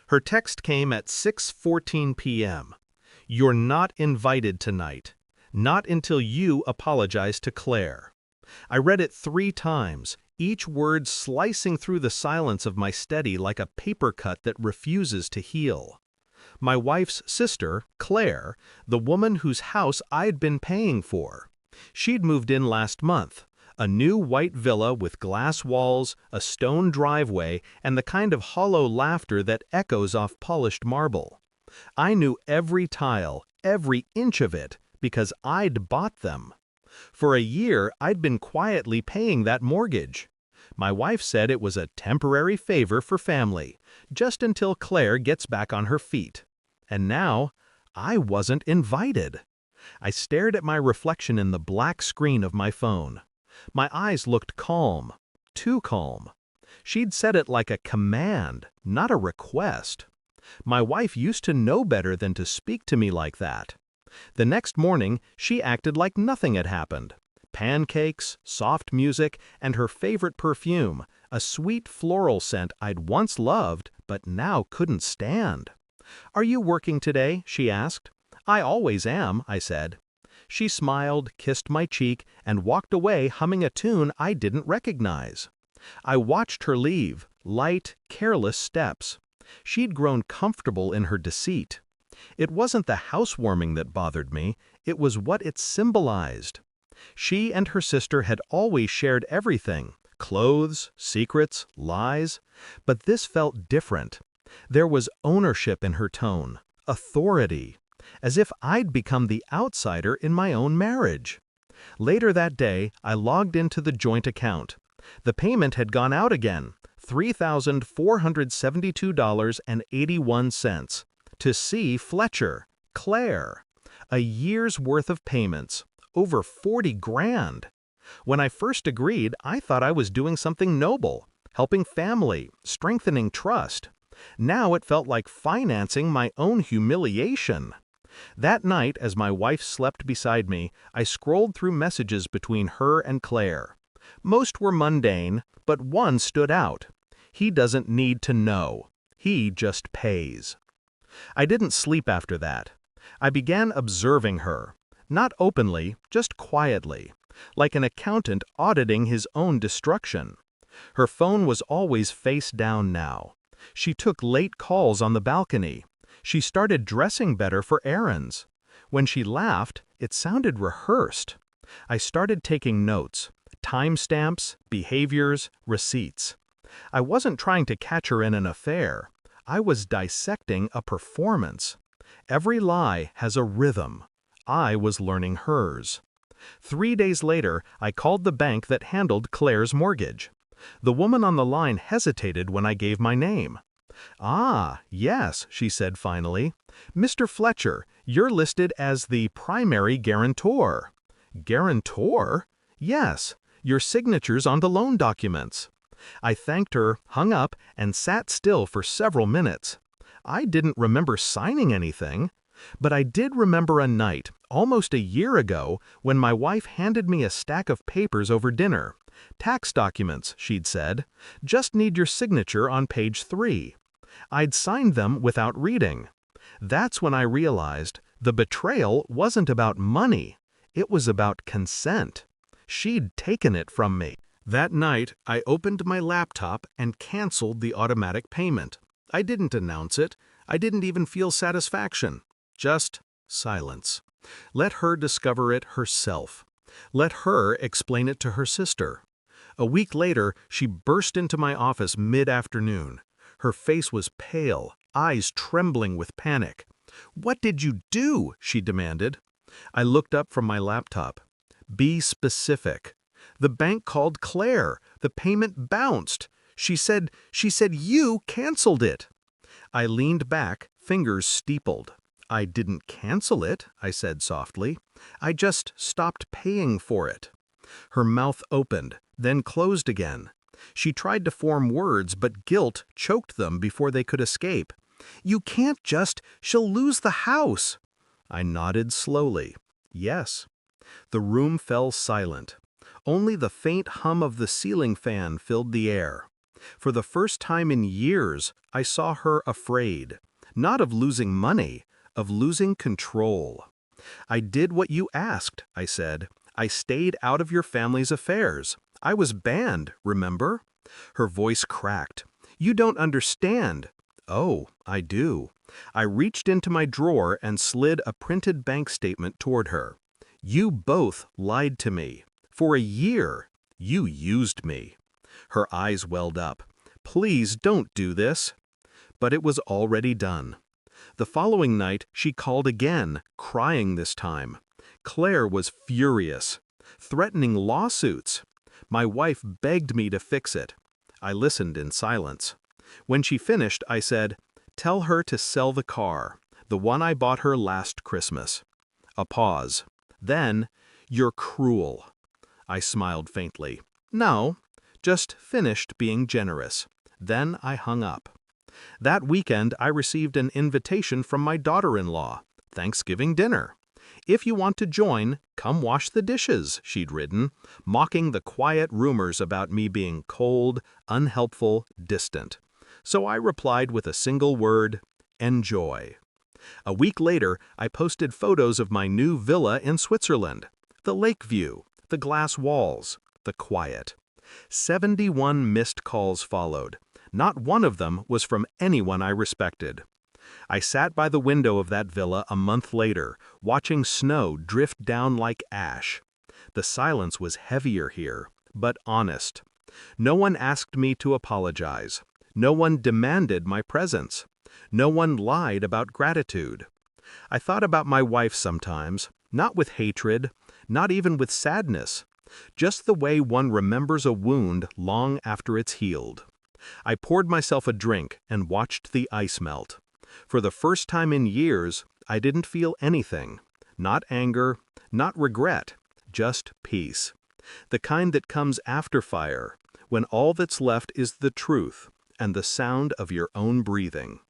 Her text came at 6:14 p.m. "You're not invited tonight. Not until you apologize to Claire." I read it 3 times, each word slicing through the silence of my study like a paper cut that refuses to heal. My wife's sister, Claire, the woman whose house I'd been paying for. She'd moved in last month, a new white villa with glass walls, a stone driveway, and the kind of hollow laughter that echoes off polished marble. I knew every tile, every inch of it, because I'd bought them. For a year, I'd been quietly paying that mortgage. My wife said it was a temporary favor for family, just until Claire gets back on her feet. And now, I wasn't invited. I stared at my reflection in the black screen of my phone. My eyes looked calm, too calm. She'd said it like a command, not a request. My wife used to know better than to speak to me like that. The next morning, she acted like nothing had happened. Pancakes, soft music, and her favorite perfume, a sweet floral scent I'd once loved but now couldn't stand. "Are you working today?" she asked. "I always am," I said. She smiled, kissed my cheek, and walked away humming a tune I didn't recognize. I watched her leave, light, careless steps. She'd grown comfortable in her deceit. It wasn't the housewarming that bothered me, it was what it symbolized. She and her sister had always shared everything, clothes, secrets, lies, but this felt different. There was ownership in her tone, authority, as if I'd become the outsider in my own marriage. Later that day, I logged into the joint account. The payment had gone out again, $3,472.81, to C. Fletcher, Claire. A year's worth of payments, over 40 grand. When I first agreed, I thought I was doing something noble, helping family, strengthening trust. Now it felt like financing my own humiliation. That night, as my wife slept beside me, I scrolled through messages between her and Claire. Most were mundane, but one stood out. "He doesn't need to know. He just pays." I didn't sleep after that. I began observing her, not openly, just quietly, like an accountant auditing his own destruction. Her phone was always face down now. She took late calls on the balcony. She started dressing better for errands. When she laughed, it sounded rehearsed. I started taking notes, timestamps, behaviors, receipts. I wasn't trying to catch her in an affair. I was dissecting a performance. Every lie has a rhythm. I was learning hers. 3 days later, I called the bank that handled Claire's mortgage. The woman on the line hesitated when I gave my name. "Ah, yes," she said finally. "Mr. Fletcher, you're listed as the primary guarantor." "Guarantor?" "Yes, your signature's on the loan documents." I thanked her, hung up, and sat still for several minutes. I didn't remember signing anything, but I did remember a night, almost a year ago, when my wife handed me a stack of papers over dinner. "Tax documents," she'd said. "Just need your signature on page 3. I'd signed them without reading. That's when I realized the betrayal wasn't about money. It was about consent. She'd taken it from me. That night, I opened my laptop and canceled the automatic payment. I didn't announce it. I didn't even feel satisfaction. Just silence. Let her discover it herself. Let her explain it to her sister. A week later, she burst into my office mid-afternoon. Her face was pale, eyes trembling with panic. "What did you do?" she demanded. I looked up from my laptop. "Be specific." "The bank called Claire. The payment bounced. She said you canceled it." I leaned back, fingers steepled. "I didn't cancel it," I said softly. "I just stopped paying for it." Her mouth opened, then closed again. She tried to form words, but guilt choked them before they could escape. "You can't just, she'll lose the house." I nodded slowly. "Yes." The room fell silent. Only the faint hum of the ceiling fan filled the air. For the first time in years, I saw her afraid, not of losing money, of losing control. "I did what you asked," I said. "I stayed out of your family's affairs. I was banned, remember?" Her voice cracked. "You don't understand." "Oh, I do." I reached into my drawer and slid a printed bank statement toward her. "You both lied to me. For a year. You used me." Her eyes welled up. "Please don't do this." But it was already done. The following night, she called again, crying this time. Claire was furious, threatening lawsuits. My wife begged me to fix it. I listened in silence. When she finished, I said, "Tell her to sell the car, the one I bought her last Christmas." A pause. Then, "You're cruel." I smiled faintly. "No, just finished being generous." Then I hung up. That weekend, I received an invitation from my daughter-in-law. Thanksgiving dinner. "If you want to join, come wash the dishes," she'd written, mocking the quiet rumors about me being cold, unhelpful, distant. So I replied with a single word, "Enjoy." A week later, I posted photos of my new villa in Switzerland. The lake view, the glass walls, the quiet. 71 missed calls followed. Not one of them was from anyone I respected. I sat by the window of that villa a month later, watching snow drift down like ash. The silence was heavier here, but honest. No one asked me to apologize. No one demanded my presence. No one lied about gratitude. I thought about my wife sometimes, not with hatred, not even with sadness, just the way one remembers a wound long after it's healed. I poured myself a drink and watched the ice melt. For the first time in years, I didn't feel anything. Not anger, not regret, just peace. The kind that comes after fire, when all that's left is the truth and the sound of your own breathing.